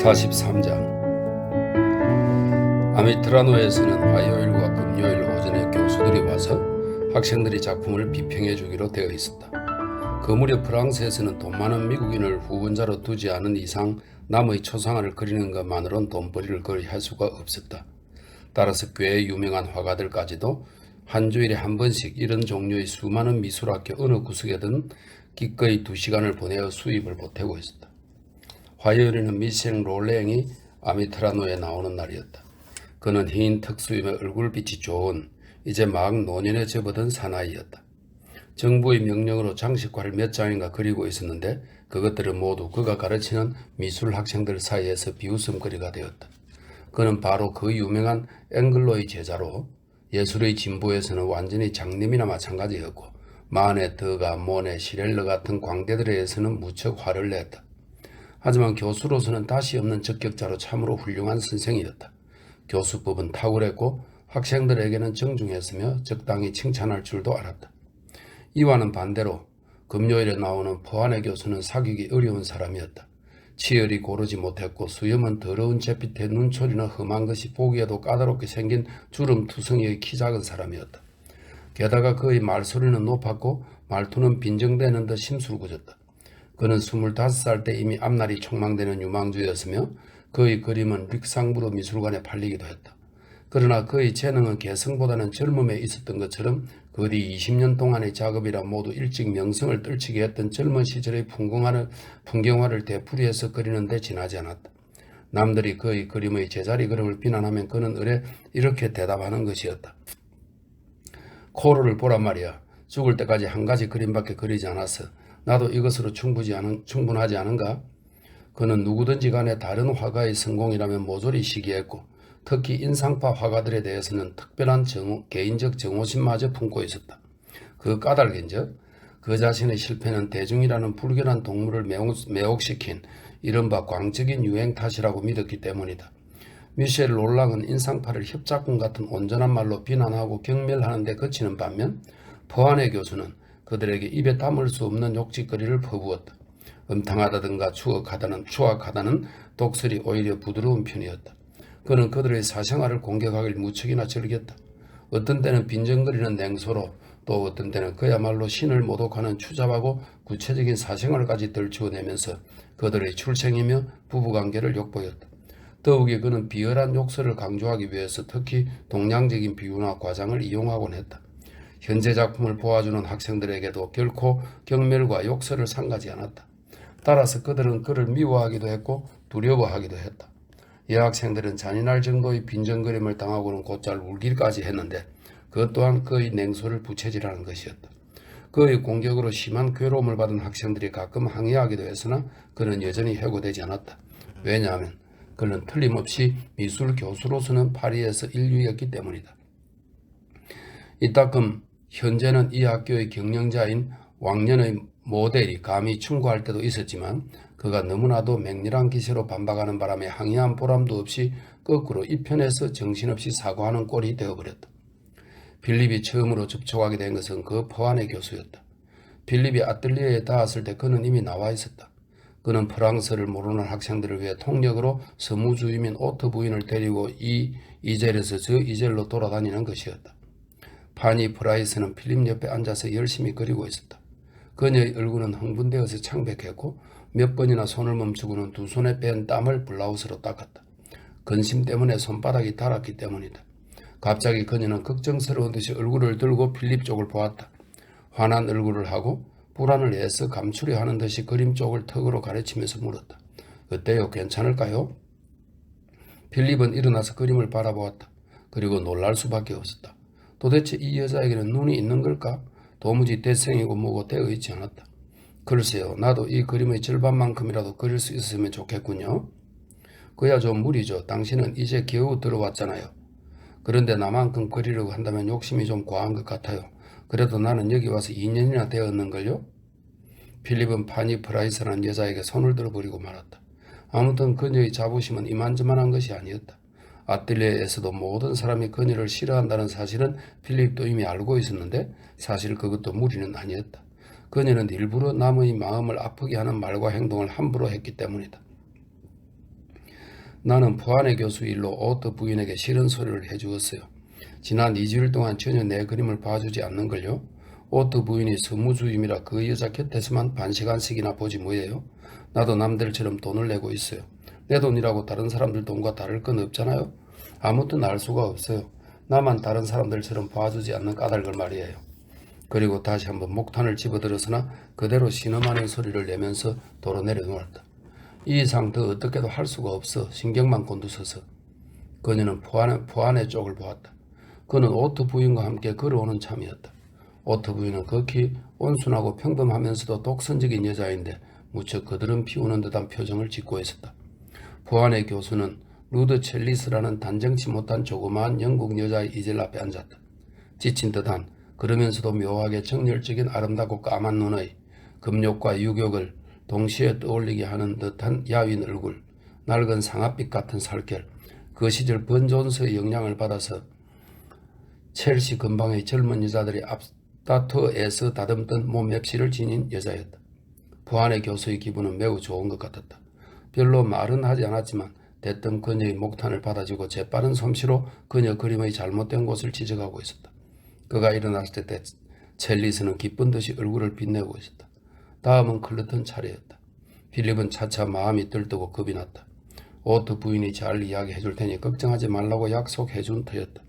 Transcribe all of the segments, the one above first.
43장. 아미트라노에서는 화요일과 금요일 오전에 교수들이 와서 학생들이 작품을 비평해 주기로 되어 있었다. 그 무렵 프랑스에서는 돈 많은 미국인을 후원자로 두지 않은 이상 남의 초상화를 그리는 것만으론 돈벌이를 거의 할 수가 없었다. 따라서 꽤 유명한 화가들까지도 한 주일에 한 번씩 이런 종류의 수많은 미술학교 어느 구석에든 기꺼이 2시간을 보내어 수입을 보태고 있었다. 화요일에는 미셸 롤랭이 아미트라노에 나오는 날이었다. 그는 흰 턱수염에 얼굴빛이 좋은 이제 막 노년에 접어든 사나이였다. 정부의 명령으로 장식화를 몇 장인가 그리고 있었는데 그것들은 모두 그가 가르치는 미술 학생들 사이에서 비웃음거리가 되었다. 그는 바로 그 유명한 앵글로의 제자로 예술의 진보에서는 완전히 장님이나 마찬가지였고 마네, 드가, 모네, 시렐러 같은 광대들에서는 무척 화를 냈다. 하지만 교수로서는 다시 없는 적격자로 참으로 훌륭한 선생이었다. 교수법은 탁월했고 학생들에게는 정중했으며 적당히 칭찬할 줄도 알았다. 이와는 반대로 금요일에 나오는 포안의 교수는 사귀기 어려운 사람이었다. 치열이 고르지 못했고 수염은 더러운 잿빛에 눈초리는 험한 것이 보기에도 까다롭게 생긴 주름투성이의 키 작은 사람이었다. 게다가 그의 말소리는 높았고 말투는 빈정대는 듯 심술궂었다. 그는 25살 때 이미 앞날이 촉망되는 유망주였으며 그의 그림은 릭상브르 미술관에 팔리기도 했다. 그러나 그의 재능은 개성보다는 젊음에 있었던 것처럼 그 뒤 20년 동안의 작업이라 모두 일찍 명성을 떨치게 했던 젊은 시절의 풍경화를 되풀이해서 그리는 데 지나지 않았다. 남들이 그의 그림의 제자리 그림을 비난하면 그는 의례 이렇게 대답하는 것이었다. 코르를 보란 말이야. 죽을 때까지 한 가지 그림밖에 그리지 않았어. 나도 이것으로 충분하지 않은가? 그는 누구든지 간에 다른 화가의 성공이라면 모조리 시기했고 특히 인상파 화가들에 대해서는 특별한 개인적 정오심마저 품고 있었다. 그 까닭인즉 그 자신의 실패는 대중이라는 불결한 동물을 매혹시킨 이른바 광적인 유행 탓이라고 믿었기 때문이다. 미셸 롤랑은 인상파를 협작품 같은 온전한 말로 비난하고 경멸하는 데 그치는 반면 포안의 교수는 그들에게 입에 담을 수 없는 욕짓거리를 퍼부었다. 음탕하다든가 추악하다는 독설이 오히려 부드러운 편이었다. 그는 그들의 사생활을 공격하길 무척이나 즐겼다. 어떤 때는 빈정거리는 냉소로 또 어떤 때는 그야말로 신을 모독하는 추잡하고 구체적인 사생활까지 들추어내면서 그들의 출생이며 부부관계를 욕보였다. 더욱이 그는 비열한 욕설을 강조하기 위해서 특히 동양적인 비유나 과장을 이용하곤 했다. 현재 작품을 보아주는 학생들에게도 결코 경멸과 욕설을 상가지 않았다. 따라서 그들은 그를 미워하기도 했고 두려워하기도 했다. 여학생들은 잔인할 정도의 빈정거림을 당하고는 곧잘 울기까지 했는데 그것 또한 그의 냉소를 부채질하는 것이었다. 그의 공격으로 심한 괴로움을 받은 학생들이 가끔 항의하기도 했으나 그는 여전히 해고되지 않았다. 왜냐하면 그는 틀림없이 미술 교수로서는 파리에서 인류였기 때문이다. 이따금 현재는 이 학교의 경영자인 왕년의 모델이 감히 충고할 때도 있었지만 그가 너무나도 맹렬한 기세로 반박하는 바람에 항의한 보람도 없이 거꾸로 이편에서 정신없이 사과하는 꼴이 되어버렸다. 필립이 처음으로 접촉하게 된 것은 그 포안의 교수였다. 필립이 아틀리에에 닿았을 때 그는 이미 나와 있었다. 그는 프랑스를 모르는 학생들을 위해 통역으로 서무주임인 오트 부인을 데리고 이 이젤에서 저 이젤로 돌아다니는 것이었다. 파니 프라이스는 필립 옆에 앉아서 열심히 그리고 있었다. 그녀의 얼굴은 흥분되어서 창백했고 몇 번이나 손을 멈추고는 두 손에 뺀 땀을 블라우스로 닦았다. 근심 때문에 손바닥이 닳았기 때문이다. 갑자기 그녀는 걱정스러운 듯이 얼굴을 들고 필립 쪽을 보았다. 화난 얼굴을 하고 불안을 애써 감추려 하는 듯이 그림 쪽을 턱으로 가르치면서 물었다. 어때요? 괜찮을까요? 필립은 일어나서 그림을 바라보았다. 그리고 놀랄 수밖에 없었다. 도대체 이 여자에게는 눈이 있는 걸까? 도무지 대생이고 뭐고 되어 있지 않았다. 글쎄요, 나도 이 그림의 절반만큼이라도 그릴 수 있었으면 좋겠군요. 그야 좀 무리죠. 당신은 이제 겨우 들어왔잖아요. 그런데 나만큼 그리려고 한다면 욕심이 좀 과한 것 같아요. 그래도 나는 여기 와서 2년이나 되었는걸요? 필립은 파니 프라이스라는 여자에게 손을 들어버리고 말았다. 아무튼 그녀의 자부심은 이만저만한 것이 아니었다. 아틀리에에서도 모든 사람이 그녀를 싫어한다는 사실은 필립도 이미 알고 있었는데 사실 그것도 무리는 아니었다. 그녀는 일부러 남의 마음을 아프게 하는 말과 행동을 함부로 했기 때문이다. 나는 포안의 교수 일로 오트 부인에게 싫은 소리를 해주었어요. 지난 2주일 동안 전혀 내 그림을 봐주지 않는걸요. 오트 부인이 서무주임이라 그 여자 곁에서만 반시간씩이나 보지 뭐예요. 나도 남들처럼 돈을 내고 있어요. 내 돈이라고 다른 사람들 돈과 다를 건 없잖아요. 아무튼 알 수가 없어요. 나만 다른 사람들처럼 봐주지 않는 까닭을 말이에요. 그리고 다시 한번 목탄을 집어들어서나 그대로 신음하는 소리를 내면서 도로 내려놓았다. 이 이상 더 어떻게도 할 수가 없어 신경만 곤두서서 그녀는 포안의 쪽을 보았다. 그는 오트 부인과 함께 걸어오는 참이었다. 오트 부인은 극히 온순하고 평범하면서도 독선적인 여자인데 무척 거드름 피우는 듯한 표정을 짓고 있었다. 포안의 교수는 루드 첼리스라는 단정치 못한 조그마한 영국 여자의 이젤 앞에 앉았다. 지친 듯한 그러면서도 묘하게 정열적인 아름답고 까만 눈의 금욕과 유격을 동시에 떠올리게 하는 듯한 야윈 얼굴, 낡은 상아빛 같은 살결, 그 시절 번 존스의 영향을 받아서 첼시 근방의 젊은 여자들이 앞다투어에서 다듬던 몸 맵시를 지닌 여자였다. 포안의 교수의 기분은 매우 좋은 것 같았다. 별로 말은 하지 않았지만 대뜸 그녀의 목탄을 받아주고 재빠른 솜씨로 그녀 그림의 잘못된 곳을 지적하고 있었다. 그가 일어났을 때 첼리스는 기쁜 듯이 얼굴을 빛내고 있었다. 다음은 클러튼 차례였다. 필립은 차차 마음이 들뜨고 겁이 났다. 오트 부인이 잘 이야기해 줄 테니 걱정하지 말라고 약속해 준 터였다.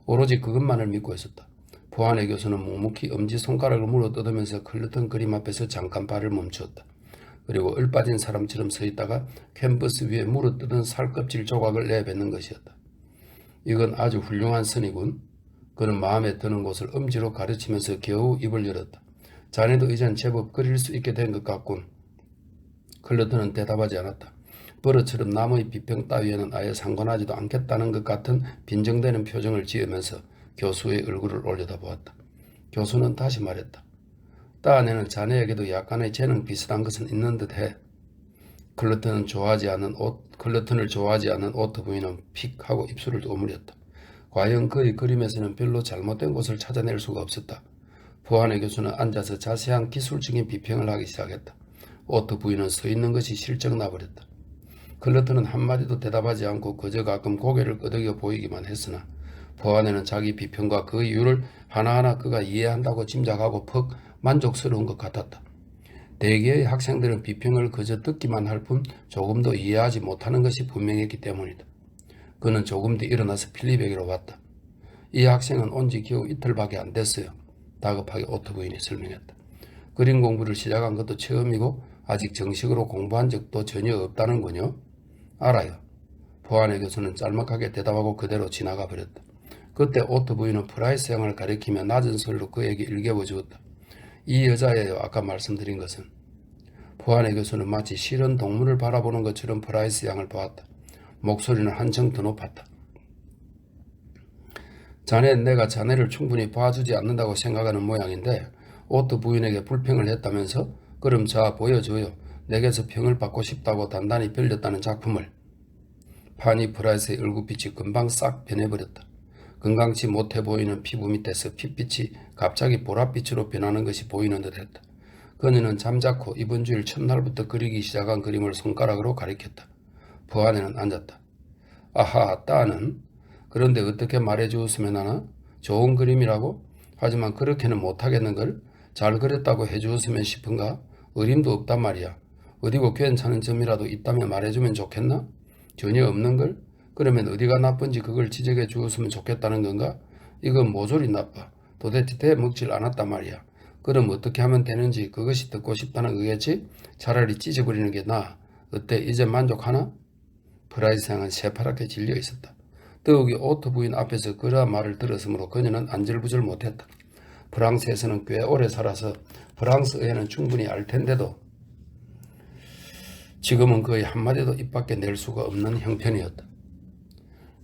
오로지 그것만을 믿고 있었다. 포안의 교수는 묵묵히 엄지손가락을 물어뜯으면서 클러튼 그림 앞에서 잠깐 발을 멈추었다. 그리고 을빠진 사람처럼 서 있다가 캔버스 위에 물어뜯은 살껍질 조각을 내뱉는 것이었다. 이건 아주 훌륭한 선이군. 그는 마음에 드는 곳을 엄지로 가르치면서 겨우 입을 열었다. 자네도 이젠 제법 그릴 수 있게 된 것 같군. 클러튼은 대답하지 않았다. 버릇처럼 남의 비평 따위에는 아예 상관하지도 않겠다는 것 같은 빈정대는 표정을 지으면서 교수의 얼굴을 올려다보았다. 교수는 다시 말했다. 따내는 자네에게도 약간의 재능 비슷한 것은 있는 듯해. 클러튼을 좋아하지 않는 오트 부인은 픽 하고 입술을 오므렸다. 과연 그의 그림에서는 별로 잘못된 곳을 찾아낼 수가 없었다. 포안의 교수는 앉아서 자세한 기술적인 비평을 하기 시작했다. 오트 부인은 서 있는 것이 실적 나버렸다. 클러튼은 한마디도 대답하지 않고 그저 가끔 고개를 끄덕여 보이기만 했으나 포안에는 자기 비평과 그 이유를 하나하나 그가 이해한다고 짐작하고 퍽 만족스러운 것 같았다. 대개의 학생들은 비평을 그저 듣기만 할 뿐 조금도 이해하지 못하는 것이 분명했기 때문이다. 그는 조금 뒤 일어나서 필립에게로 왔다. 이 학생은 온 지 겨우 이틀밖에 안 됐어요. 다급하게 오트 부인이 설명했다. 그림 공부를 시작한 것도 처음이고 아직 정식으로 공부한 적도 전혀 없다는군요. 알아요. 포안의 교수는 짤막하게 대답하고 그대로 지나가 버렸다. 그때 오트 부인은 프라이스 양을 가리키며 낮은 소리로 그에게 일깨워 주었다. 이 여자예요. 아까 말씀드린 것은. 포안의 교수는 마치 실은 동물을 바라보는 것처럼 프라이스 양을 보았다. 목소리는 한층 더 높았다. 내가 자네를 충분히 봐주지 않는다고 생각하는 모양인데 오트 부인에게 불평을 했다면서? 그럼 자 보여줘요. 내게서 평을 받고 싶다고 단단히 빌렸다는 작품을. 파니 프라이스의 얼굴빛이 금방 싹 변해버렸다. 건강치 못해 보이는 피부 밑에서 핏빛이 갑자기 보랏빛으로 변하는 것이 보이는 듯했다. 그녀는 잠자코 이번 주일 첫날부터 그리기 시작한 그림을 손가락으로 가리켰다. 포안에는 앉았다. 아하, 따는? 그런데 어떻게 말해주었으면 하나? 좋은 그림이라고? 하지만 그렇게는 못하겠는걸? 잘 그렸다고 해주었으면 싶은가? 어림도 없단 말이야. 어디고 괜찮은 점이라도 있다면 말해주면 좋겠나? 전혀 없는걸? 그러면 어디가 나쁜지 그걸 지적해 주었으면 좋겠다는 건가? 이건 모조리 나빠. 도대체 대먹질 않았단 말이야. 그럼 어떻게 하면 되는지 그것이 듣고 싶다는 거겠지? 차라리 찢어버리는 게 나아. 어때? 이제 만족하나? 프라이스 양은 새파랗게 질려 있었다. 더욱이 오트 부인 앞에서 그러한 말을 들었으므로 그녀는 안절부절 못했다. 프랑스에서는 꽤 오래 살아서 프랑스어에는 충분히 알 텐데도 지금은 거의 한마디도 입 밖에 낼 수가 없는 형편이었다.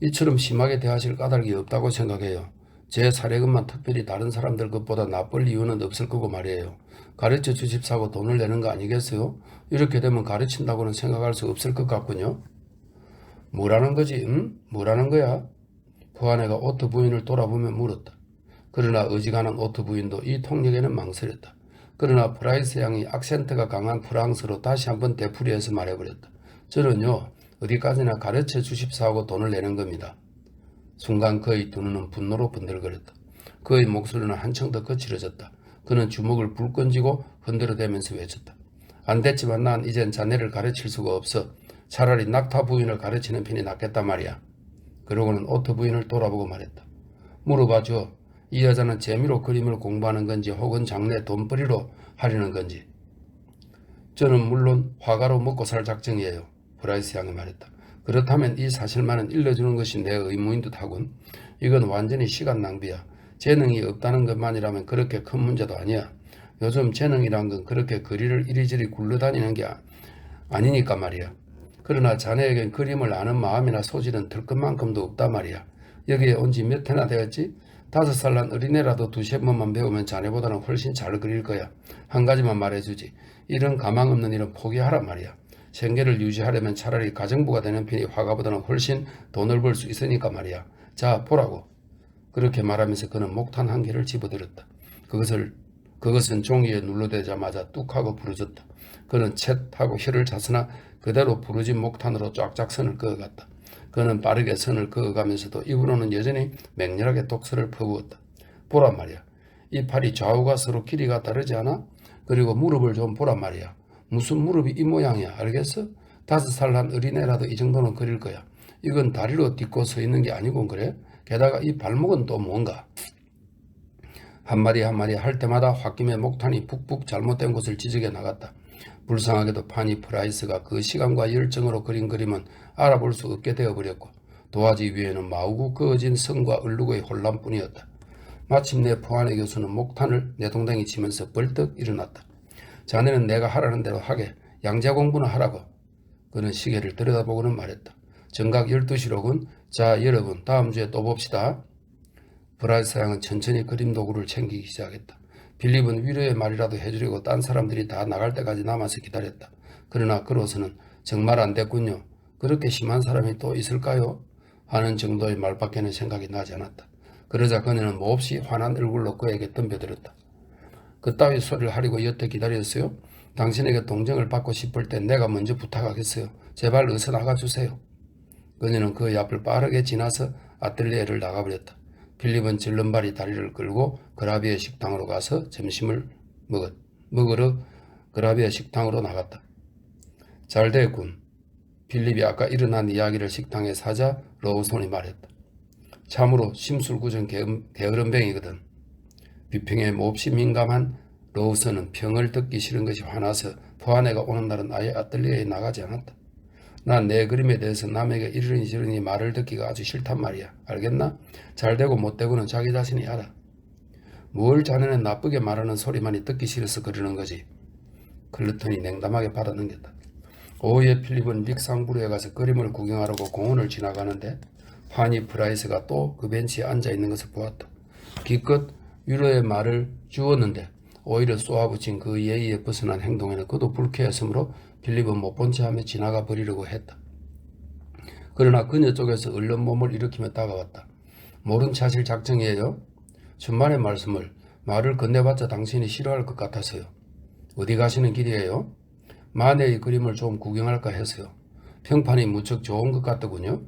이처럼 심하게 대하실 까닭이 없다고 생각해요. 제 사례금만 특별히 다른 사람들 것보다 나쁠 이유는 없을 거고 말이에요. 가르쳐 주십사고 돈을 내는 거 아니겠어요? 이렇게 되면 가르친다고는 생각할 수 없을 것 같군요. 뭐라는 거지? 응? 뭐라는 거야? 포안에가 오트 부인을 돌아보며 물었다. 그러나 어지간한 오트 부인도 이 통역에는 망설였다. 그러나 프라이스 양이 악센트가 강한 프랑스로 다시 한번 되풀이해서 말해버렸다. 저는요, 어디까지나 가르쳐 주십사 하고 돈을 내는 겁니다. 순간 그의 두 눈은 분노로 번들거렸다. 그의 목소리는 한층 더 거칠어졌다. 그는 주먹을 불끈 쥐고 흔들어대면서 외쳤다. 안 됐지만 난 이젠 자네를 가르칠 수가 없어. 차라리 낙타 부인을 가르치는 편이 낫겠단 말이야. 그러고는 오토 부인을 돌아보고 말했다. 물어봐 줘. 이 여자는 재미로 그림을 공부하는 건지 혹은 장래 돈벌이로 하려는 건지. 저는 물론 화가로 먹고 살 작정이에요. 브라이스 양이 말했다. 그렇다면 이 사실만은 일러주는 것이 내 의무인 듯하군. 이건 완전히 시간 낭비야. 재능이 없다는 것만이라면 그렇게 큰 문제도 아니야. 요즘 재능이란 건 그렇게 거리를 이리저리 굴러다니는 게 아니니까 말이야. 그러나 자네에겐 그림을 아는 마음이나 소질은 들 것만큼도 없단 말이야. 여기에 온 지 몇 해나 되었지? 5살 난 어린애라도 두세 번만 배우면 자네보다는 훨씬 잘 그릴 거야. 한 가지만 말해주지. 이런 가망 없는 일은 포기하란 말이야. 생계를 유지하려면 차라리 가정부가 되는 편이 화가보다는 훨씬 돈을 벌 수 있으니까 말이야. 자, 보라고. 그렇게 말하면서 그는 목탄 한 개를 집어들었다. 그것은 종이에 눌러대자마자 뚝 하고 부러졌다. 그는 쳇 하고 혀를 찼으나 그대로 부러진 목탄으로 쫙쫙 선을 그어갔다. 그는 빠르게 선을 그어가면서도 입으로는 여전히 맹렬하게 독서를 퍼부었다. 보란 말이야. 이 팔이 좌우가 서로 길이가 다르지 않아? 그리고 무릎을 좀 보란 말이야. 무슨 무릎이 이 모양이야. 알겠어? 5살 난 어린애라도 이 정도는 그릴 거야. 이건 다리로 딛고 서 있는 게 아니군 그래? 게다가 이 발목은 또 뭔가. 한마디 한마디 할 때마다 홧김에 목탄이 푹푹 잘못된 곳을 지적해 나갔다. 불쌍하게도 파니 프라이스가 그 시간과 열정으로 그린 그림은 알아볼 수 없게 되어버렸고 도화지 위에는 마우고 그어진 성과 얼룩의 혼란뿐이었다. 마침내 포안의 교수는 목탄을 내동댕이 치면서 벌떡 일어났다. 자네는 내가 하라는 대로 하게. 양자 공부는 하라고. 그는 시계를 들여다보고는 말했다. 정각 12시로군. 자 여러분 다음 주에 또 봅시다. 브라이스 양은 천천히 그림 도구를 챙기기 시작했다. 빌립은 위로의 말이라도 해주려고 딴 사람들이 다 나갈 때까지 남아서 기다렸다. 그러나 그로서는 정말 안 됐군요. 그렇게 심한 사람이 또 있을까요? 하는 정도의 말밖에는 생각이 나지 않았다. 그러자 그녀는 몹시 환한 얼굴로 그에게 덤벼들었다. 그따위 소리를 하려고 여태 기다렸어요? 당신에게 동정을 받고 싶을 땐 내가 먼저 부탁하겠어요. 제발 어서 나가주세요. 그녀는 그의 앞을 빠르게 지나서 아틀리에를 나가버렸다. 필립은 절름발이 다리를 끌고 그라비의 식당으로 가서 점심을 먹으러 그라비의 식당으로 나갔다. 잘 됐군. 필립이 아까 일어난 이야기를 식당에 사자 로우손이 말했다. 참으로 심술구전 게으름뱅이거든. 비평에 몹시 민감한 로우선은 평을 듣기 싫은 것이 화나서 포아네가 오는 날은 아예 아틀리에에 나가지 않았다. 난 내 그림에 대해서 남에게 이러니 저러니 말을 듣기가 아주 싫단 말이야. 알겠나? 잘되고 못되고는 자기 자신이 알아. 뭘 자네는 나쁘게 말하는 소리만이 듣기 싫어서 그러는 거지. 클루턴이 냉담하게 받아넘겼다. 오후에 필립은 릭상부르에 가서 그림을 구경하려고 공원을 지나가는데 파니 프라이스가 또 그 벤치에 앉아있는 것을 보았다. 기껏 위로의 말을 주었는데 오히려 쏘아붙인 그 예의에 벗어난 행동에는 그도 불쾌했으므로 필립은 못 본 채 하며 지나가 버리려고 했다. 그러나 그녀 쪽에서 얼른 몸을 일으키며 다가왔다. 모른 체 하실 작정이에요? 천만의 말을 건네봤자 당신이 싫어할 것 같아서요. 어디 가시는 길이에요? 마네의 그림을 좀 구경할까 해서요. 평판이 무척 좋은 것 같더군요.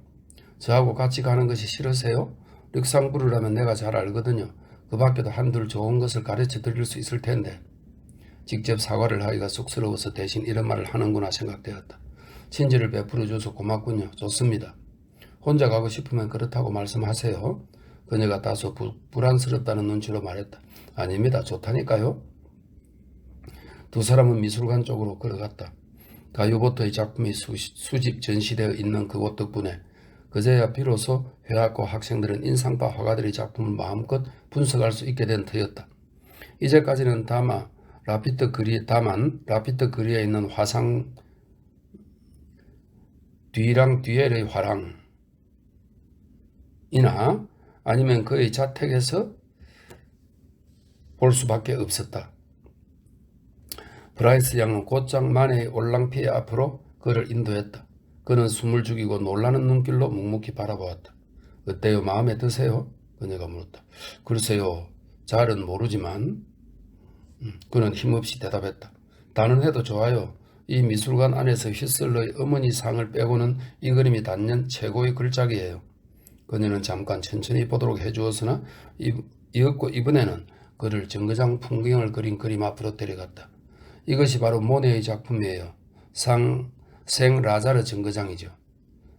저하고 같이 가는 것이 싫으세요? 릭상부르라면 내가 잘 알거든요. 그 밖에도 한둘 좋은 것을 가르쳐 드릴 수 있을 텐데. 직접 사과를 하기가 쑥스러워서 대신 이런 말을 하는구나 생각되었다. 친절을 베풀어줘서 고맙군요. 좋습니다. 혼자 가고 싶으면 그렇다고 말씀하세요. 그녀가 다소 불안스럽다는 눈치로 말했다. 아닙니다. 좋다니까요. 두 사람은 미술관 쪽으로 걸어갔다. 가요보트의 작품이 수집 전시되어 있는 그곳 덕분에 그제야 비로소 회학고 학생들은 인상파 화가들의 작품을 마음껏 분석할 수 있게 된 터였다. 이제까지는 다만 라피트 그리에 있는 화상 뒤랑 뒤엘의 화랑이나 아니면 그의 자택에서 볼 수밖에 없었다. 브라이스 양은 곧장 마네의 올랑피의 앞으로 그를 인도했다. 그는 숨을 죽이고 놀라는 눈길로 묵묵히 바라보았다. 어때요? 마음에 드세요? 그녀가 물었다. 글쎄요. 잘은 모르지만. 그는 힘없이 대답했다. 단언해도 좋아요. 이 미술관 안에서 휘슬러의 어머니 상을 빼고는 이 그림이 단연 최고의 걸작이에요. 그녀는 잠깐 천천히 보도록 해주었으나 이었고 이번에는 그를 정거장 풍경을 그린 그림 앞으로 데려갔다. 이것이 바로 모네의 작품이에요. 생 라자르 정거장이죠.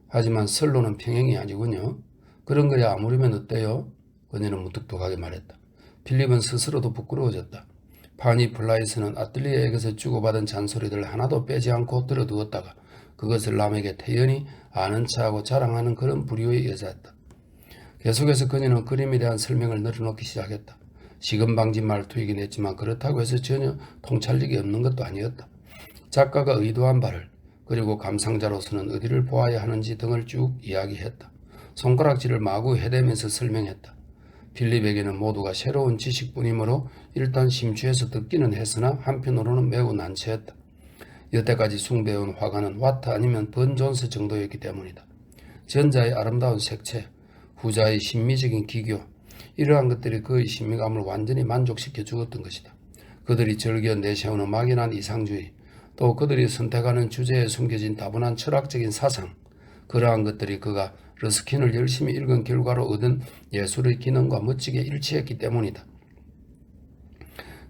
하지만 설로는 평행이 아니군요. 그런 거야 아무리면 어때요? 그녀는 무뚝뚝하게 말했다. 필립은 스스로도 부끄러워졌다. 파니 플라이스는 아틀리에에게서 주고받은 잔소리들 하나도 빼지 않고 들어두었다가 그것을 남에게 태연히 아는 체하고 자랑하는 그런 부류의 여자였다. 계속해서 그녀는 그림에 대한 설명을 늘어놓기 시작했다. 시금방진 말투이긴 했지만 그렇다고 해서 전혀 통찰력이 없는 것도 아니었다. 작가가 의도한 바를 그리고 감상자로서는 어디를 보아야 하는지 등을 쭉 이야기했다. 손가락질을 마구 해대면서 설명했다. 필립에게는 모두가 새로운 지식뿐이므로 일단 심취해서 듣기는 했으나 한편으로는 매우 난처했다. 여태까지 숭배해온 화가는 와트 아니면 번 존스 정도였기 때문이다. 전자의 아름다운 색채, 후자의 신미적인 기교, 이러한 것들이 그의 신미감을 완전히 만족시켜 주었던 것이다. 그들이 즐겨 내세우는 막연한 이상주의, 또 그들이 선택하는 주제에 숨겨진 다분한 철학적인 사상, 그러한 것들이 그가 러스킨을 열심히 읽은 결과로 얻은 예술의 기능과 멋지게 일치했기 때문이다.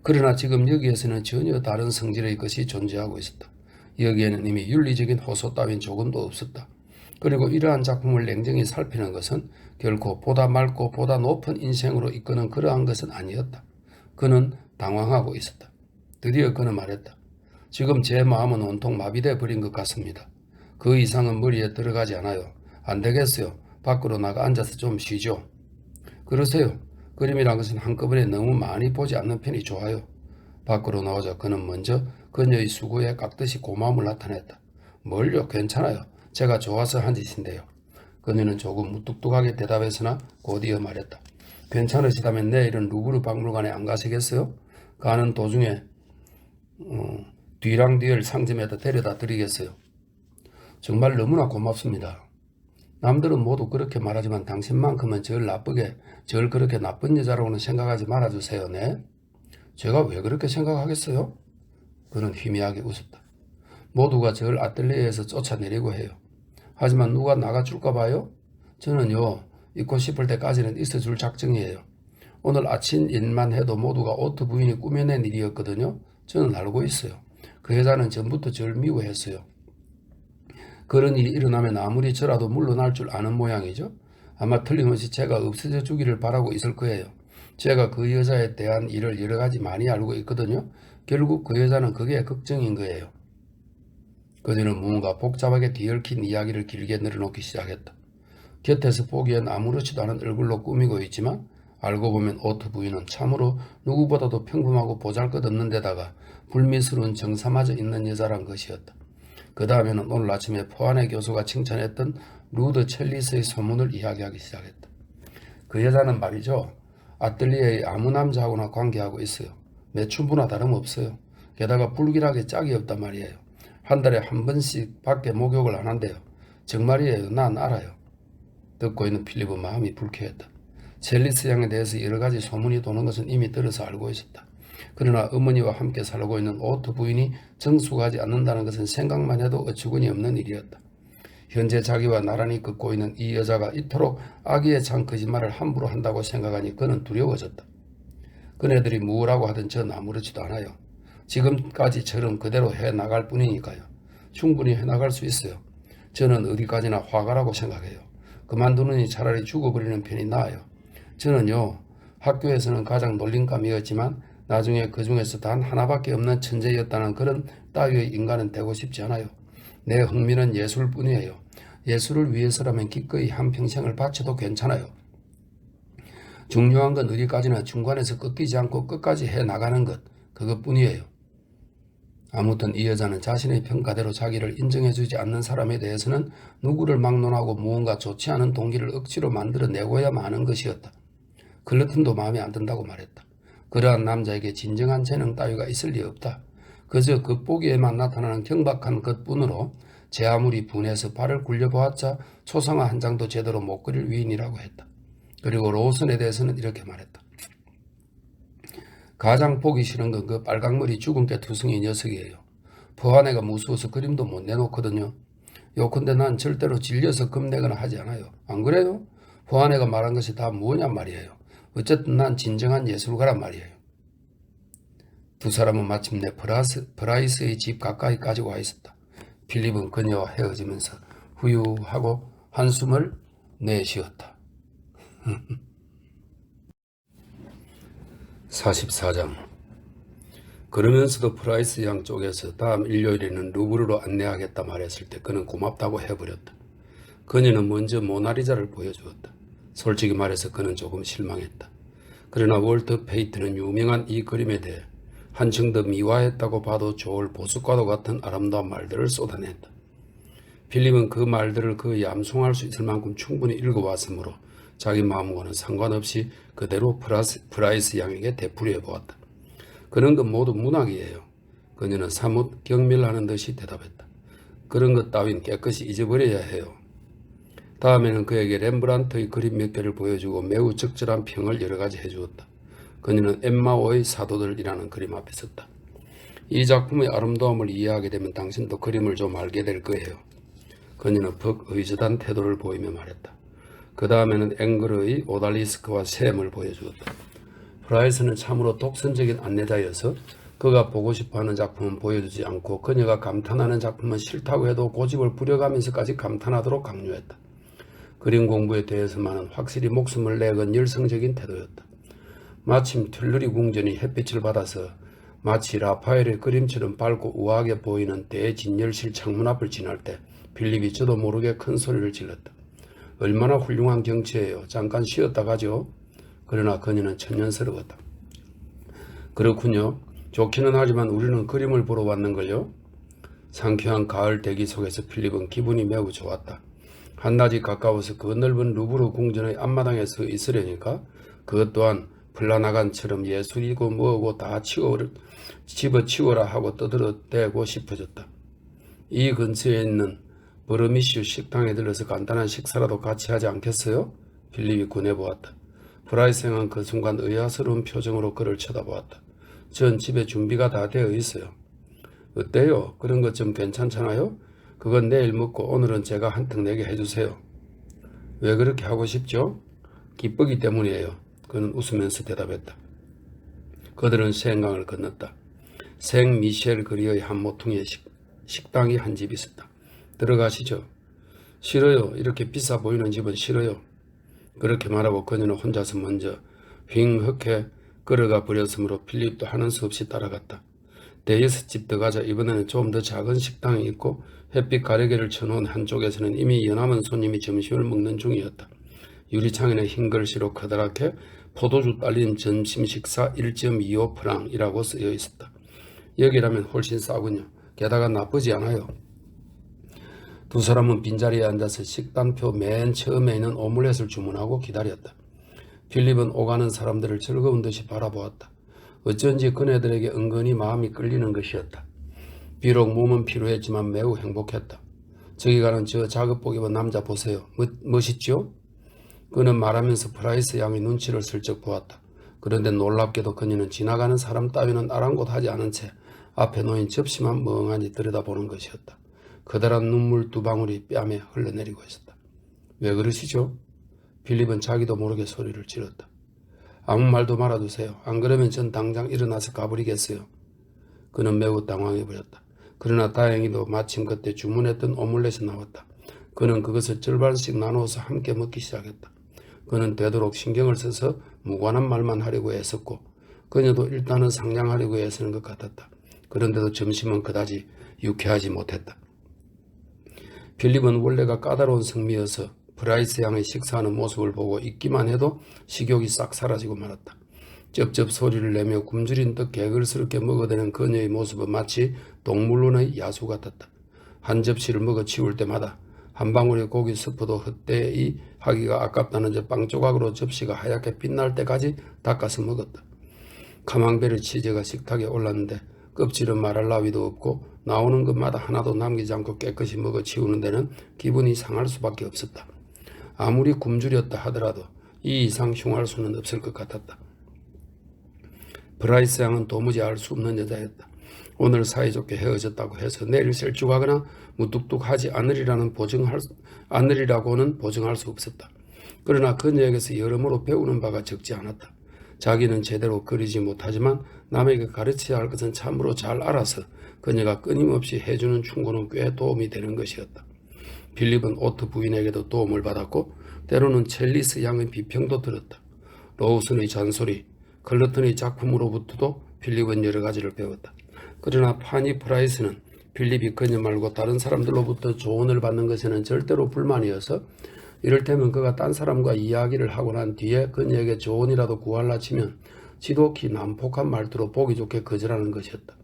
그러나 지금 여기에서는 전혀 다른 성질의 것이 존재하고 있었다. 여기에는 이미 윤리적인 호소 따윈 조금도 없었다. 그리고 이러한 작품을 냉정히 살피는 것은 결코 보다 맑고 보다 높은 인생으로 이끄는 그러한 것은 아니었다. 그는 당황하고 있었다. 드디어 그는 말했다. 지금 제 마음은 온통 마비돼 버린 것 같습니다. 그 이상은 머리에 들어가지 않아요. 안 되겠어요. 밖으로 나가 앉아서 좀 쉬죠. 그러세요. 그림이란 것은 한꺼번에 너무 많이 보지 않는 편이 좋아요. 밖으로 나오자 그는 먼저 그녀의 수고에 깍듯이 고마움을 나타냈다. 뭘요? 괜찮아요. 제가 좋아서 한 짓인데요. 그녀는 조금 무뚝뚝하게 대답했으나 곧이어 말했다. 괜찮으시다면 내일은 루브르 박물관에 안 가시겠어요? 가는 도중에 뒤랑뒤를 상점에다 데려다 드리겠어요. 정말 너무나 고맙습니다. 남들은 모두 그렇게 말하지만 당신만큼은 절 그렇게 나쁜 여자라고는 생각하지 말아주세요. 네? 제가 왜 그렇게 생각하겠어요? 그는 희미하게 웃었다. 모두가 절 아틀리에에서 쫓아내려고 해요. 하지만 누가 나가줄까 봐요? 저는요, 있고 싶을 때까지는 있어줄 작정이에요. 오늘 아침 일만 해도 모두가 오트 부인이 꾸며낸 일이었거든요. 저는 알고 있어요. 그 여자는 전부터 절 미워했어요. 그런 일이 일어나면 아무리 저라도 물러날 줄 아는 모양이죠. 아마 틀림없이 제가 없어져 주기를 바라고 있을 거예요. 제가 그 여자에 대한 일을 여러 가지 많이 알고 있거든요. 결국 그 여자는 그게 걱정인 거예요. 그녀는 뭔가 복잡하게 뒤얽힌 이야기를 길게 늘어놓기 시작했다. 곁에서 보기엔 아무렇지도 않은 얼굴로 꾸미고 있지만 알고 보면 오트 부인은 참으로 누구보다도 평범하고 보잘것없는 데다가 불미스러운 정사마저 있는 여자란 것이었다. 그 다음에는 오늘 아침에 포안의 교수가 칭찬했던 루드 첼리스의 소문을 이야기하기 시작했다. 그 여자는 말이죠. 아틀리에의 아무 남자하고나 관계하고 있어요. 매춘부나 다름없어요. 게다가 불길하게 짝이 없단 말이에요. 한 달에 한 번씩 밖에 목욕을 안 한대요. 정말이에요. 난 알아요. 듣고 있는 필립은 마음이 불쾌했다. 첼리스 양에 대해서 여러 가지 소문이 도는 것은 이미 들어서 알고 있었다. 그러나 어머니와 함께 살고 있는 오트 부인이 정숙하지 않는다는 것은 생각만 해도 어처구니 없는 일이었다. 현재 자기와 나란히 걷고 있는 이 여자가 이토록 아기에 찬 거짓말을 함부로 한다고 생각하니 그는 두려워졌다. 그네들이 무엇라고 하든 전 아무렇지도 않아요. 지금까지처럼 그대로 해나갈 뿐이니까요. 충분히 해나갈 수 있어요. 저는 어디까지나 화가라고 생각해요. 그만두느니 차라리 죽어버리는 편이 나아요. 저는요, 학교에서는 가장 놀림감이었지만 나중에 그 중에서 단 하나밖에 없는 천재였다는 그런 따위의 인간은 되고 싶지 않아요. 내 흥미는 예술뿐이에요. 예술을 위해서라면 기꺼이 한평생을 바쳐도 괜찮아요. 중요한 건 어디까지나 중간에서 꺾이지 않고 끝까지 해나가는 것, 그것뿐이에요. 아무튼 이 여자는 자신의 평가대로 자기를 인정해주지 않는 사람에 대해서는 누구를 막론하고 무언가 좋지 않은 동기를 억지로 만들어내고야만 하는 것이었다. 클러튼도 마음에 안 든다고 말했다. 그러한 남자에게 진정한 재능 따위가 있을 리 없다. 그저 겉보기에만 나타나는 경박한 것뿐으로 제 아무리 분해서 발을 굴려보았자 초상화 한 장도 제대로 못 그릴 위인이라고 했다. 그리고 로슨에 대해서는 이렇게 말했다. 가장 보기 싫은 건 그 빨강머리 주근깨 투성이 녀석이에요. 포아내가 무서워서 그림도 못 내놓거든요. 요컨대 난 절대로 질려서 겁내거나 하지 않아요. 안 그래요? 포아내가 말한 것이 다 뭐냔 말이에요. 어쨌든 난 진정한 예술가란 말이에요. 두 사람은 마침내 브라이스의 집 가까이까지 와 있었다. 필립은 그녀와 헤어지면서 후유하고 한숨을 내쉬었다. 44장. 그러면서도 프라이스 양 쪽에서 다음 일요일에는 루브르로 안내하겠다 말했을 때 그는 고맙다고 해버렸다. 그녀는 먼저 모나리자를 보여주었다. 솔직히 말해서 그는 조금 실망했다. 그러나 월터 페이트는 유명한 이 그림에 대해 한층 더 미화했다고 봐도 좋을 보석과도 같은 아름다운 말들을 쏟아냈다. 필립은 그 말들을 그 얌송할 수 있을 만큼 충분히 읽어왔으므로 자기 마음과는 상관없이 그대로 프라이스 양에게 되풀이해 보았다. 그런 건 모두 문학이에요. 그녀는 사뭇 경멸하는 듯이 대답했다. 그런 것 따윈 깨끗이 잊어버려야 해요. 다음에는 그에게 렘브란트의 그림 몇 개를 보여주고 매우 적절한 평을 여러 가지 해주었다. 그녀는 엠마오의 사도들이라는 그림 앞에 섰다. 이 작품의 아름다움을 이해하게 되면 당신도 그림을 좀 알게 될 거예요. 그녀는 퍽 의젓한 태도를 보이며 말했다. 그 다음에는 앵그르의 오달리스크와 샘을 보여주었다. 프라이스는 참으로 독선적인 안내자여서 그가 보고 싶어하는 작품은 보여주지 않고 그녀가 감탄하는 작품은 싫다고 해도 고집을 부려가면서까지 감탄하도록 강요했다. 그림 공부에 대해서만은 확실히 목숨을 내건 열성적인 태도였다. 마침 툴르리 궁전이 햇빛을 받아서 마치 라파엘의 그림처럼 밝고 우아하게 보이는 대진열실 창문 앞을 지날 때 필립이 저도 모르게 큰 소리를 질렀다. 얼마나 훌륭한 경치예요. 잠깐 쉬었다 가죠. 그러나 그녀는 천연스러웠다. 그렇군요. 좋기는 하지만 우리는 그림을 보러 왔는걸요. 상쾌한 가을 대기 속에서 필립은 기분이 매우 좋았다. 한낮이 가까워서 그 넓은 루브르 궁전의 앞마당에 서 있으려니까 그것 또한 플라나간처럼 예술이고 뭐고 다 집어치워라 하고 떠들어대고 싶어졌다. 이 근처에 있는 버르미슈 식당에 들러서 간단한 식사라도 같이 하지 않겠어요? 필립이 권해보았다. 프라이스는 그 순간 의아스러운 표정으로 그를 쳐다보았다. 전 집에 준비가 다 되어 있어요. 어때요? 그런 것 좀 괜찮잖아요? 그건 내일 먹고 오늘은 제가 한턱 내게 해주세요. 왜 그렇게 하고 싶죠? 기쁘기 때문이에요. 그는 웃으면서 대답했다. 그들은 생강을 건넜다. 생 미셸 거리의 한 모퉁이에 식당이 한 집 있었다. 들어가시죠. 싫어요. 이렇게 비싸 보이는 집은 싫어요. 그렇게 말하고 그녀는 혼자서 먼저 휑흑해 걸어가 버렸으므로 필립도 하는 수 없이 따라갔다. 대여섯 집 더 가자. 이번에는 좀 더 작은 식당이 있고 햇빛 가리개를 쳐놓은 한쪽에서는 이미 연남은 손님이 점심을 먹는 중이었다. 유리창에는 흰 글씨로 커다랗게 포도주 딸린 점심 식사 1.25프랑이라고 쓰여 있었다. 여기라면 훨씬 싸군요. 게다가 나쁘지 않아요. 두 사람은 빈자리에 앉아서 식단표 맨 처음에 있는 오믈렛을 주문하고 기다렸다. 필립은 오가는 사람들을 즐거운 듯이 바라보았다. 어쩐지 그네들에게 은근히 마음이 끌리는 것이었다. 비록 몸은 피로했지만 매우 행복했다. 저기 가는 저 작업복 입은 남자 보세요. 멋있죠? 그는 말하면서 프라이스 양의 눈치를 슬쩍 보았다. 그런데 놀랍게도 그녀는 지나가는 사람 따위는 아랑곳하지 않은 채 앞에 놓인 접시만 멍하니 들여다보는 것이었다. 커다란 눈물 두 방울이 뺨에 흘러내리고 있었다. 왜 그러시죠? 필립은 자기도 모르게 소리를 질렀다. 아무 말도 말아주세요. 안 그러면 전 당장 일어나서 가버리겠어요. 그는 매우 당황해버렸다. 그러나 다행히도 마침 그때 주문했던 오믈렛이 나왔다. 그는 그것을 절반씩 나누어서 함께 먹기 시작했다. 그는 되도록 신경을 써서 무관한 말만 하려고 애썼고 그녀도 일단은 상냥하려고 애쓰는 것 같았다. 그런데도 점심은 그다지 유쾌하지 못했다. 필립은 원래가 까다로운 성미여서 프라이스 양의 식사하는 모습을 보고 있기만 해도 식욕이 싹 사라지고 말았다. 쩝쩝 소리를 내며 굶주린 듯 개걸스럽게 먹어대는 그녀의 모습은 마치 동물론의 야수 같았다. 한 접시를 먹어 치울 때마다 한 방울의 고기 스프도 헛되이 하기가 아깝다는 저 빵 조각으로 접시가 하얗게 빛날 때까지 닦아서 먹었다. 카망베르 치즈가 식탁에 올랐는데 껍질은 말할 나위도 없고 나오는 것마다 하나도 남기지 않고 깨끗이 먹어 치우는 데는 기분이 상할 수밖에 없었다. 아무리 굶주렸다 하더라도 이 이상 흉할 수는 없을 것 같았다. 프라이스 양은 도무지 알 수 없는 여자였다. 오늘 사이좋게 헤어졌다고 해서 내일 셀쭉하거나 무뚝뚝하지 않으리라고는 보증할 수 없었다. 그러나 그녀에게서 여러모로 배우는 바가 적지 않았다. 자기는 제대로 그리지 못하지만 남에게 가르쳐야 할 것은 참으로 잘 알아서 그녀가 끊임없이 해주는 충고는 꽤 도움이 되는 것이었다. 필립은 오트 부인에게도 도움을 받았고 때로는 첼리스 양의 비평도 들었다. 로우슨의 잔소리, 클러튼의 작품으로부터도 필립은 여러 가지를 배웠다. 그러나 파니 프라이스는 필립이 그녀 말고 다른 사람들로부터 조언을 받는 것에는 절대로 불만이어서 이를테면 그가 딴 사람과 이야기를 하고 난 뒤에 그녀에게 조언이라도 구할라 치면 지독히 난폭한 말투로 보기 좋게 거절하는 것이었다.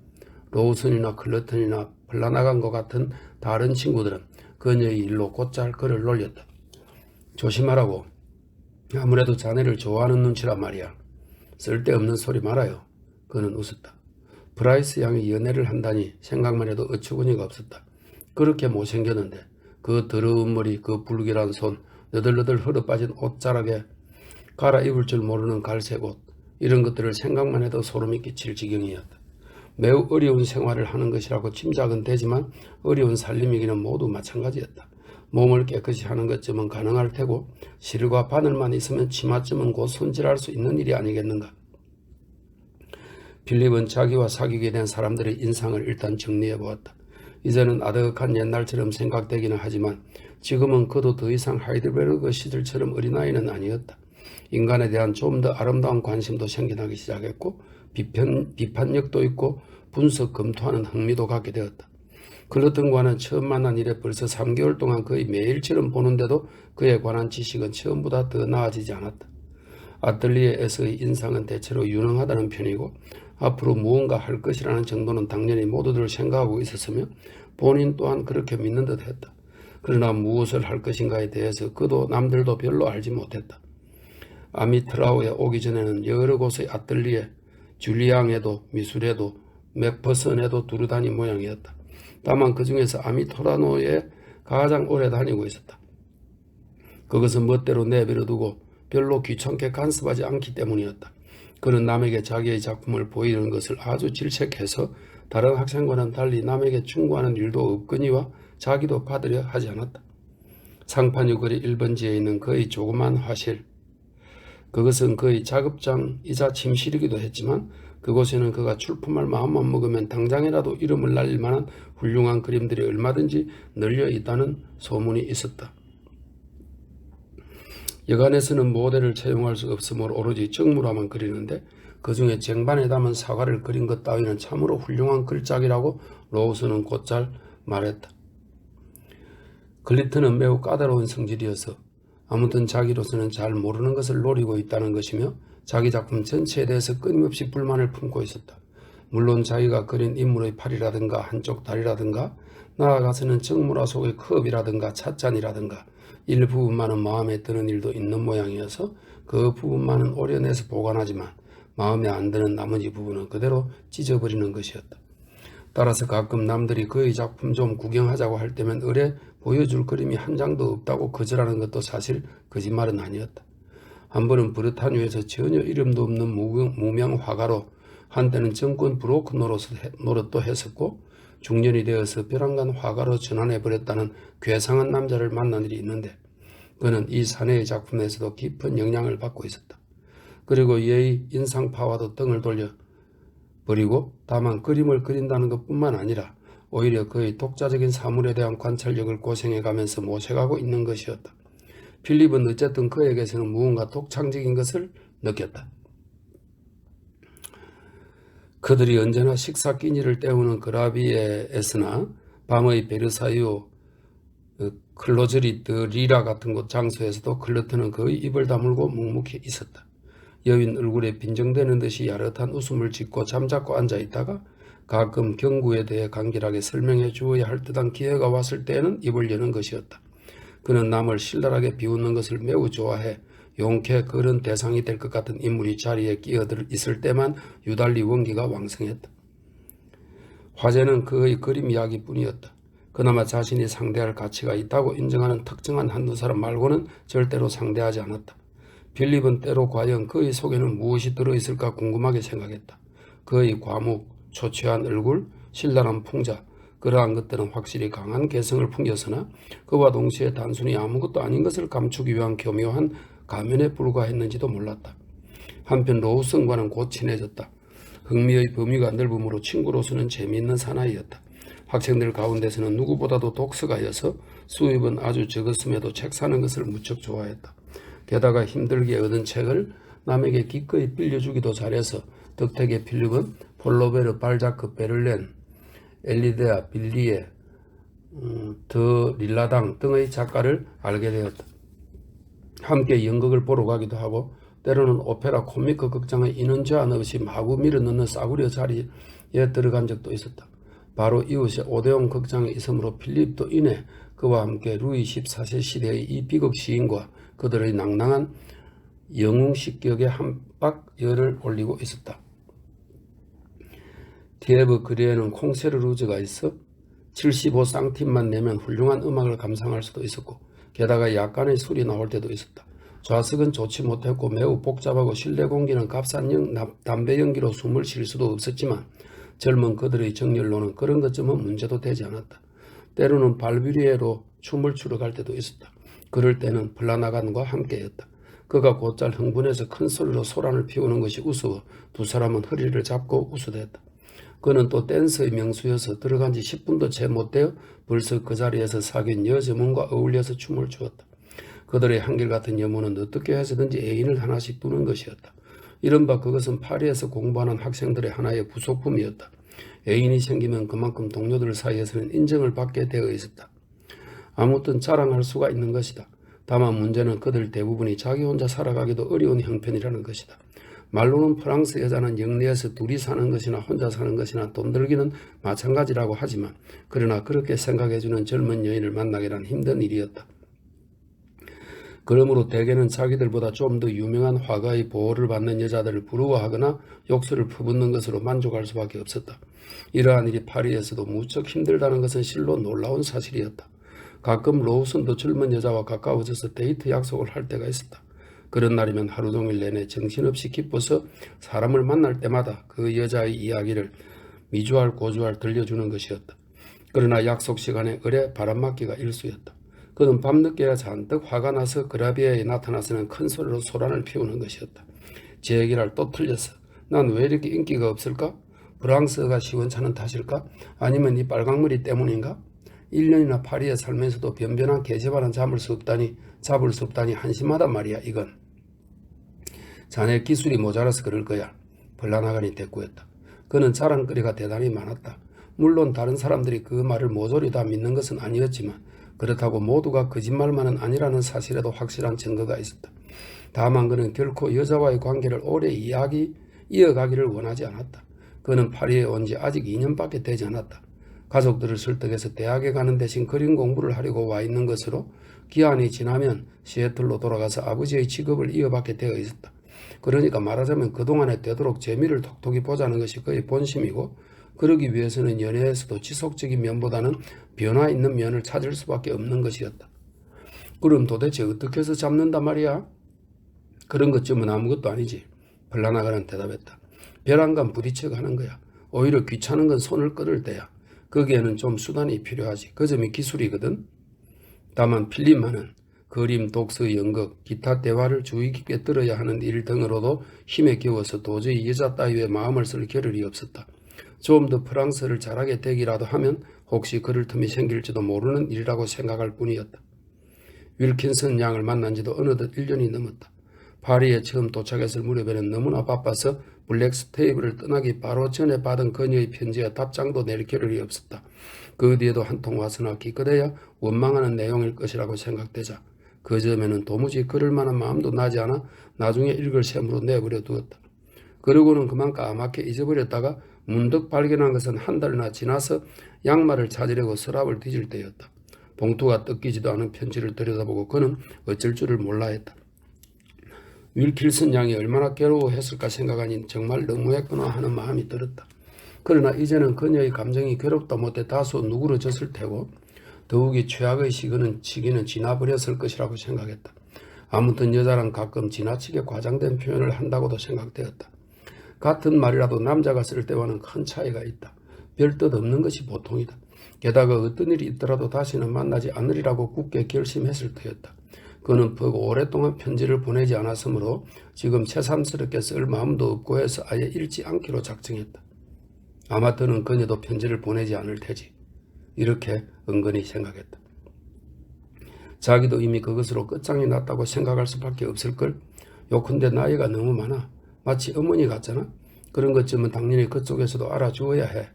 로우슨이나 클러튼이나 플라나간과 같은 다른 친구들은 그녀의 일로 곧잘 그를 놀렸다. 조심하라고. 아무래도 자네를 좋아하는 눈치란 말이야. 쓸데없는 소리 말아요. 그는 웃었다. 프라이스 양이 연애를 한다니 생각만 해도 어처구니가 없었다. 그렇게 못생겼는데 그 더러운 머리, 그 불길한 손, 너덜너덜 흘러빠진 옷자락에 갈아입을 줄 모르는 갈색 옷, 이런 것들을 생각만 해도 소름이 끼칠 지경이었다. 매우 어려운 생활을 하는 것이라고 짐작은 되지만 어려운 살림이기는 모두 마찬가지였다. 몸을 깨끗이 하는 것쯤은 가능할 테고 실과 바늘만 있으면 치마쯤은 곧 손질할 수 있는 일이 아니겠는가. 필립은 자기와 사귀게 된 사람들의 인상을 일단 정리해 보았다. 이제는 아득한 옛날처럼 생각되기는 하지만 지금은 그도 더 이상 하이델베르그 시절처럼 어린아이는 아니었다. 인간에 대한 좀 더 아름다운 관심도 생겨나기 시작했고 비판력도 있고 분석 검토하는 흥미도 갖게 되었다. 클러튼과는 처음 만난 이래 벌써 3개월 동안 거의 매일처럼 보는데도 그에 관한 지식은 처음보다 더 나아지지 않았다. 아틀리에에서의 인상은 대체로 유능하다는 편이고 앞으로 무언가 할 것이라는 정도는 당연히 모두들 생각하고 있었으며 본인 또한 그렇게 믿는 듯 했다. 그러나 무엇을 할 것인가에 대해서 그도 남들도 별로 알지 못했다. 아미트라우에 오기 전에는 여러 곳의 아틀리에, 줄리앙에도 미술에도 맥퍼슨에도 두루 다닌 모양이었다. 다만 그 중에서 아미토라노에 가장 오래 다니고 있었다. 그것은 멋대로 내버려두고 별로 귀찮게 간섭하지 않기 때문이었다. 그는 남에게 자기의 작품을 보이는 것을 아주 질책해서 다른 학생과는 달리 남에게 충고하는 일도 없거니와 자기도 받으려 하지 않았다. 상판유 거리 1번지에 있는 거의 조그만 화실, 그것은 거의 작업장이자 침실이기도 했지만 그곳에는 그가 출품할 마음만 먹으면 당장이라도 이름을 날릴 만한 훌륭한 그림들이 얼마든지 널려 있다는 소문이 있었다. 여간에서는 모델을 채용할 수 없으므로 오로지 정물화만 그리는데 그 중에 쟁반에 담은 사과를 그린 것 따위는 참으로 훌륭한 글작이라고 로우스는 곧잘 말했다. 클리트는 매우 까다로운 성질이어서 아무튼 자기로서는 잘 모르는 것을 노리고 있다는 것이며 자기 작품 전체에 대해서 끊임없이 불만을 품고 있었다. 물론 자기가 그린 인물의 팔이라든가 한쪽 다리라든가 나아가서는 정물화 속의 컵이라든가 찻잔이라든가 일부분만은 마음에 드는 일도 있는 모양이어서 그 부분만은 오려내서 보관하지만 마음에 안 드는 나머지 부분은 그대로 찢어버리는 것이었다. 따라서 가끔 남들이 그의 작품 좀 구경하자고 할 때면 의뢰 보여줄 그림이 한 장도 없다고 거절하는 것도 사실 거짓말은 아니었다. 한 번은 브르타뉴에서 전혀 이름도 없는 무명 화가로 한때는 정권 브로크 노릇도 했었고 중년이 되어서 벼랑간 화가로 전환해버렸다는 괴상한 남자를 만난 일이 있는데 그는 이 사내의 작품에서도 깊은 영향을 받고 있었다. 그리고 이의 인상파와도 등을 돌려 버리고 다만 그림을 그린다는 것뿐만 아니라 오히려 그의 독자적인 사물에 대한 관찰력을 고생해가면서 모셔가고 있는 것이었다. 필립은 어쨌든 그에게서는 무언가 독창적인 것을 느꼈다. 그들이 언제나 식사 끼니를 때우는 그라비에에스나 밤의 베르사유, 클로즈리 드 리라 같은 곳 장소에서도 클러튼은 그의 입을 다물고 묵묵히 있었다. 여인 얼굴에 빈정대는 듯이 야릇한 웃음을 짓고 잠자코 앉아있다가 가끔 경구에 대해 간결하게 설명해 주어야 할 듯한 기회가 왔을 때에는 입을 여는 것이었다. 그는 남을 신랄하게 비웃는 것을 매우 좋아해 용케 그런 대상이 될 것 같은 인물이 자리에 끼어들 있을 때만 유달리 원기가 왕성했다. 화제는 그의 그림 이야기뿐이었다. 그나마 자신이 상대할 가치가 있다고 인정하는 특정한 한두 사람 말고는 절대로 상대하지 않았다. 필립은 때로 과연 그의 속에는 무엇이 들어있을까 궁금하게 생각했다. 그의 과묵, 초췌한 얼굴, 신랄한 풍자, 그러한 것들은 확실히 강한 개성을 풍겼으나 그와 동시에 단순히 아무것도 아닌 것을 감추기 위한 교묘한 가면에 불과했는지도 몰랐다. 한편 로우슨과는 곧 친해졌다. 흥미의 범위가 넓음으로 친구로서는 재미있는 사나이였다. 학생들 가운데서는 누구보다도 독서가여서 수입은 아주 적었음에도 책 사는 것을 무척 좋아했다. 게다가 힘들게 얻은 책을 남에게 기꺼이 빌려주기도 잘해서 덕택의 필립은 폴로베르, 발자크, 베를렌, 엘리데아, 빌리에, 더 릴라당 등의 작가를 알게 되었다. 함께 연극을 보러 가기도 하고 때로는 오페라 코미크 극장의 인원 제한 없이 마구 밀어넣는 싸구려 자리에 들어간 적도 있었다. 바로 이웃의 오데온 극장에 있으므로 필립도 이내 그와 함께 루이 14세 시대의 이 비극 시인과 그들의 낭낭한 영웅식 격에 한박 열을 올리고 있었다. 티에브 그리에는 콩세르루즈가 있어 75상팀만 내면 훌륭한 음악을 감상할 수도 있었고 게다가 약간의 술이 나올 때도 있었다. 좌석은 좋지 못했고 매우 복잡하고 실내 공기는 값싼 담배 연기로 숨을 쉴 수도 없었지만 젊은 그들의 정열로는 그런 것쯤은 문제도 되지 않았다. 때로는 발비리에로 춤을 추러 갈 때도 있었다. 그럴 때는 플라나간과 함께였다. 그가 곧잘 흥분해서 큰 소리로 소란을 피우는 것이 우스워 두 사람은 허리를 잡고 웃어댔다. 그는 또 댄스의 명수여서 들어간 지 10분도 채 못되어 벌써 그 자리에서 사귄 여점원과 어울려서 춤을 추었다. 그들의 한결같은 염원은 어떻게 해서든지 애인을 하나씩 두는 것이었다. 이른바 그것은 파리에서 공부하는 학생들의 하나의 부속품이었다. 애인이 생기면 그만큼 동료들 사이에서는 인정을 받게 되어 있었다. 아무튼 자랑할 수가 있는 것이다. 다만 문제는 그들 대부분이 자기 혼자 살아가기도 어려운 형편이라는 것이다. 말로는 프랑스 여자는 영내에서 둘이 사는 것이나 혼자 사는 것이나 돈 들기는 마찬가지라고 하지만 그러나 그렇게 생각해주는 젊은 여인을 만나기란 힘든 일이었다. 그러므로 대개는 자기들보다 좀 더 유명한 화가의 보호를 받는 여자들을 부러워하거나 욕설을 퍼붓는 것으로 만족할 수밖에 없었다. 이러한 일이 파리에서도 무척 힘들다는 것은 실로 놀라운 사실이었다. 가끔 로우슨도 젊은 여자와 가까워져서 데이트 약속을 할 때가 있었다. 그런 날이면 하루 종일 내내 정신없이 기뻐서 사람을 만날 때마다 그 여자의 이야기를 미주알 고주알 들려주는 것이었다. 그러나 약속 시간에 을에 바람막기가 일수였다. 그는 밤늦게야 잔뜩 화가 나서 그라비아에 나타나서는 큰 소리로 소란을 피우는 것이었다. 제 얘기를 또 틀렸어. 난 왜 이렇게 인기가 없을까? 프랑스가 시원찮은 탓일까? 아니면 이 빨강머리 때문인가? 1년이나 파리에 살면서도 변변한 계집아는 잡을 수 없다니 한심하단 말이야 이건. 자네 기술이 모자라서 그럴 거야. 벌라나간이 대꾸했다. 그는 자랑거리가 대단히 많았다. 물론 다른 사람들이 그 말을 모조리 다 믿는 것은 아니었지만 그렇다고 모두가 거짓말만은 아니라는 사실에도 확실한 증거가 있었다. 다만 그는 결코 여자와의 관계를 오래 이어가기를 원하지 않았다. 그는 파리에 온 지 아직 2년밖에 되지 않았다. 가족들을 설득해서 대학에 가는 대신 그림 공부를 하려고 와 있는 것으로 기한이 지나면 시애틀로 돌아가서 아버지의 직업을 이어받게 되어 있었다. 그러니까 말하자면 그동안에 되도록 재미를 톡톡히 보자는 것이 그의 본심이고 그러기 위해서는 연애에서도 지속적인 면보다는 변화 있는 면을 찾을 수밖에 없는 것이었다. 그럼 도대체 어떻게 해서 잡는단 말이야? 그런 것쯤은 아무것도 아니지. 플라나간은 대답했다. 벼랑간 부딪혀 가는 거야. 오히려 귀찮은 건 손을 끊을 때야. 거기에는 좀 수단이 필요하지. 그 점이 기술이거든. 다만 필립만은 그림, 독서, 연극, 기타 대화를 주의 깊게 들어야 하는 일 등으로도 힘에 겨워서 도저히 여자 따위에 마음을 쓸 겨를이 없었다. 좀 더 프랑스를 잘하게 되기라도 하면 혹시 그럴 틈이 생길지도 모르는 일이라고 생각할 뿐이었다. 윌킨슨 양을 만난 지도 어느덧 1년이 넘었다. 파리에 처음 도착했을 무렵에는 너무나 바빠서 블랙스테이블을 떠나기 바로 전에 받은 그녀의 편지에 답장도 낼 겨를이 없었다. 그 뒤에도 한 통 와서나 기껏해야 원망하는 내용일 것이라고 생각되자 그 점에는 도무지 그럴 만한 마음도 나지 않아 나중에 읽을 셈으로 내버려 두었다. 그러고는 그만 까맣게 잊어버렸다가 문득 발견한 것은 한 달이나 지나서 양말을 찾으려고 서랍을 뒤질 때였다. 봉투가 뜯기지도 않은 편지를 들여다보고 그는 어쩔 줄을 몰라 했다. 윌킬슨 양이 얼마나 괴로워했을까 생각하니 정말 너무했구나 하는 마음이 들었다. 그러나 이제는 그녀의 감정이 괴롭다 못해 다소 누그러졌을 테고 더욱이 최악의 시기는 지나버렸을 것이라고 생각했다. 아무튼 여자란 가끔 지나치게 과장된 표현을 한다고도 생각되었다. 같은 말이라도 남자가 쓸 때와는 큰 차이가 있다. 별 뜻 없는 것이 보통이다. 게다가 어떤 일이 있더라도 다시는 만나지 않으리라고 굳게 결심했을 터였다. 그는 퍽 오랫동안 편지를 보내지 않았으므로 지금 새삼스럽게 쓸 마음도 없고 해서 아예 읽지 않기로 작정했다. 아마 더는 그녀도 편지를 보내지 않을 테지. 이렇게 은근히 생각했다. 자기도 이미 그것으로 끝장이 났다고 생각할 수밖에 없을걸. 요컨대 나이가 너무 많아. 마치 어머니 같잖아. 그런 것쯤은 당연히 그쪽에서도 알아주어야 해.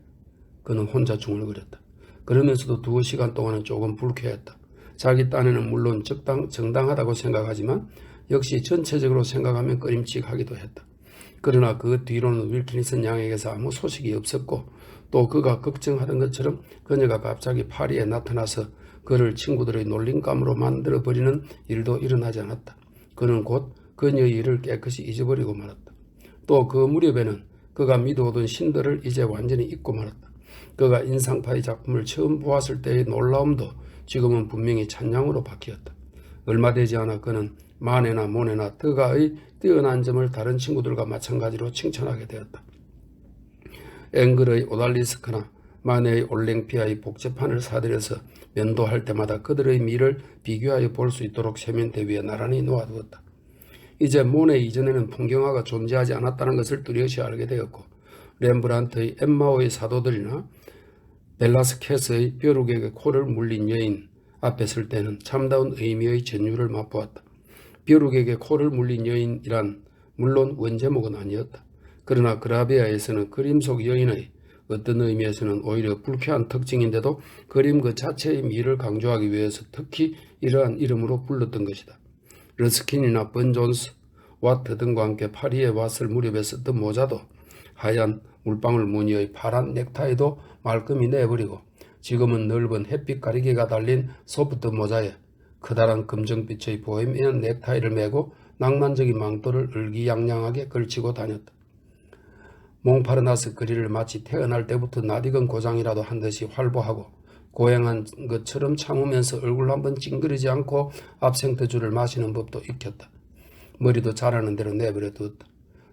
그는 혼자 중얼거렸다. 그러면서도 2시간 동안은 조금 불쾌했다. 자기 딴에는 물론 정당하다고 생각하지만 역시 전체적으로 생각하면 꺼림칙하기도 했다. 그러나 그 뒤로는 윌키니슨 양에게서 아무 소식이 없었고 또 그가 걱정하던 것처럼 그녀가 갑자기 파리에 나타나서 그를 친구들의 놀림감으로 만들어버리는 일도 일어나지 않았다. 그는 곧 그녀의 일을 깨끗이 잊어버리고 말았다. 또 그 무렵에는 그가 믿어오던 신들을 이제 완전히 잊고 말았다. 그가 인상파의 작품을 처음 보았을 때의 놀라움도 지금은 분명히 찬양으로 바뀌었다. 얼마 되지 않아 그는 마네나 모네나 드가의 뛰어난 점을 다른 친구들과 마찬가지로 칭찬하게 되었다. 앵글의 오달리스크나 마네의 올랭피아의 복제판을 사들여서 면도할 때마다 그들의 미를 비교하여 볼 수 있도록 세면대 위에 나란히 놓아두었다. 이제 모네 이전에는 풍경화가 존재하지 않았다는 것을 뚜렷이 알게 되었고 렘브란트의 엠마오의 사도들이나 벨라스케스의 벼룩에게 코를 물린 여인 앞에 설 때는 참다운 의미의 전율을 맛보았다. 벼룩에게 코를 물린 여인이란 물론 원제목은 아니었다. 그러나 그라비아에서는 그림 속 여인의 어떤 의미에서는 오히려 불쾌한 특징인데도 그림 그 자체의 미를 강조하기 위해서 특히 이러한 이름으로 불렀던 것이다. 러스킨이나 번존스, 와트 등과 함께 파리에 왔을 무렵에 썼던 모자도 하얀 물방울 무늬의 파란 넥타이도 말끔히 내버리고 지금은 넓은 햇빛 가리개가 달린 소프트 모자에 커다란 금정빛의 보헤미안 넥타이를 메고 낭만적인 망토를 을기양양하게 걸치고 다녔다. 몽파르나스 거리를 마치 태어날 때부터 낯익은 고장이라도 한 듯이 활보하고 고행한 것처럼 참으면서 얼굴 한번 찡그리지 않고 압생트주를 마시는 법도 익혔다. 머리도 자라는 대로 내버려 두었다.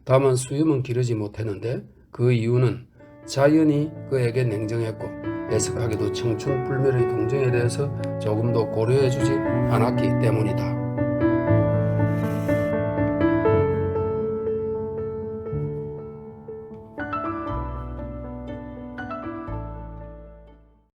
다만 수염은 기르지 못했는데 그 이유는 자연이 그에게 냉정했고 애석하게도 청춘 불멸의 동정에 대해서 조금도 고려해주지 않았기 때문이다.